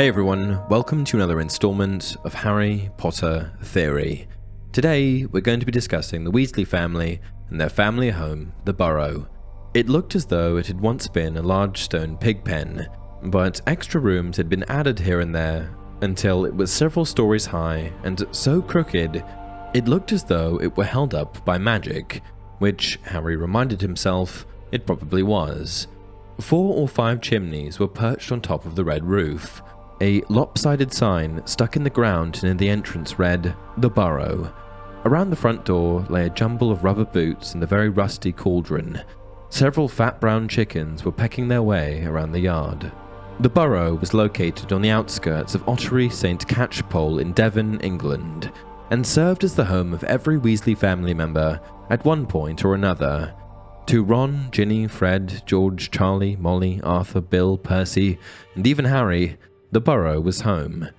Hey everyone, welcome to another installment of Harry Potter Theory. Today, we're going to be discussing the Weasley family and their family home, the Burrow. It looked as though it had once been a large stone pigpen, but extra rooms had been added here and there until it was several stories high and so crooked, it looked as though it were held up by magic, which Harry reminded himself it probably was. 4 or 5 chimneys were perched on top of the red roof. A lopsided sign stuck in the ground near the entrance read, "The Burrow." Around the front door lay a jumble of rubber boots and a very rusty cauldron. Several fat brown chickens were pecking their way around the yard. The Burrow was located on the outskirts of Ottery St Catchpole in Devon, England, and served as the home of every Weasley family member at one point or another. To Ron, Ginny, Fred, George, Charlie, Molly, Arthur, Bill, Percy, and even Harry, the Burrow was home.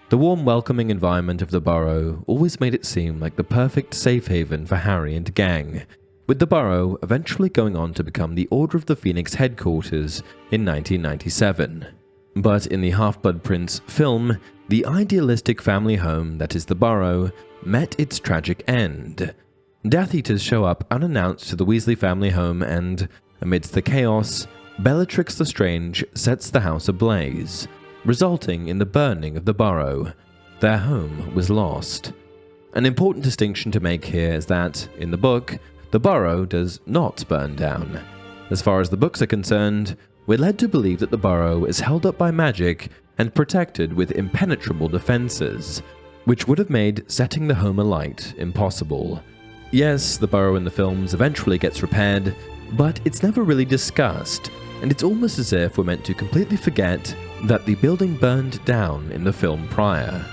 The warm, welcoming environment of the Burrow always made it seem like the perfect safe haven for Harry and gang, with the Burrow eventually going on to become the Order of the Phoenix headquarters in 1997. But in the Half-Blood Prince film, the idealistic family home that is the Burrow met its tragic end. Death Eaters show up unannounced to the Weasley family home and, amidst the chaos, Bellatrix Lestrange sets the house ablaze, resulting in the burning of the Burrow. Their home was lost. An important distinction to make here is that, in the book, the Burrow does not burn down. As far as the books are concerned, we're led to believe that the Burrow is held up by magic and protected with impenetrable defenses, which would have made setting the home alight impossible. Yes, the Burrow in the films eventually gets repaired, but it's never really discussed, and it's almost as if we're meant to completely forget that the building burned down in the film prior.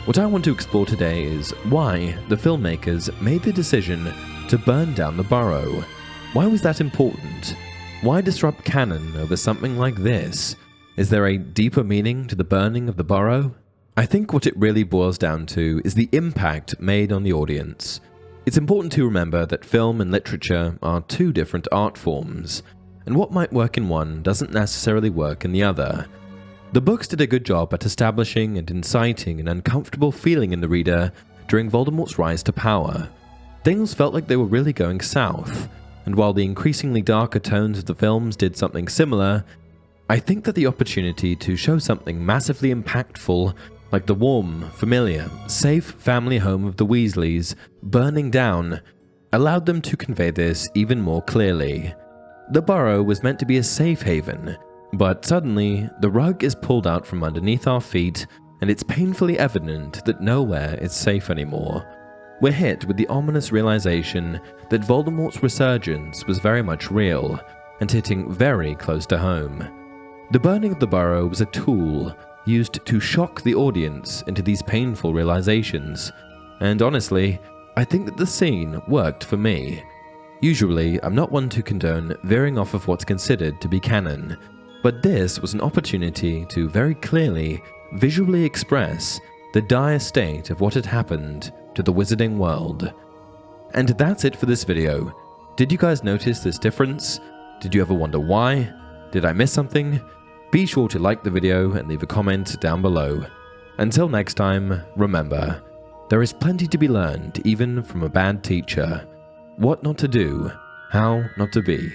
What I want to explore today is why the filmmakers made the decision to burn down the Burrow. Why was that important? Why disrupt canon over something like this? Is there a deeper meaning to the burning of the Burrow? I think what it really boils down to is the impact made on the audience. It's important to remember that film and literature are two different art forms, and what might work in one doesn't necessarily work in the other. The books did a good job at establishing and inciting an uncomfortable feeling in the reader during Voldemort's rise to power. Things felt like they were really going south, and while the increasingly darker tones of the films did something similar, I think that the opportunity to show something massively impactful, like the warm, familiar, safe family home of the Weasleys burning down, allowed them to convey this even more clearly. The Burrow was meant to be a safe haven, but suddenly, the rug is pulled out from underneath our feet, and it's painfully evident that nowhere is safe anymore. We're hit with the ominous realization that Voldemort's resurgence was very much real, and hitting very close to home. The burning of the Burrow was a tool used to shock the audience into these painful realizations, and honestly, I think that the scene worked for me. Usually, I'm not one to condone veering off of what's considered to be canon, but this was an opportunity to very clearly, visually express the dire state of what had happened to the wizarding world. And that's it for this video. Did you guys notice this difference? Did you ever wonder why? Did I miss something? Be sure to like the video and leave a comment down below. Until next time, remember, there is plenty to be learned even from a bad teacher. What not to do, how not to be.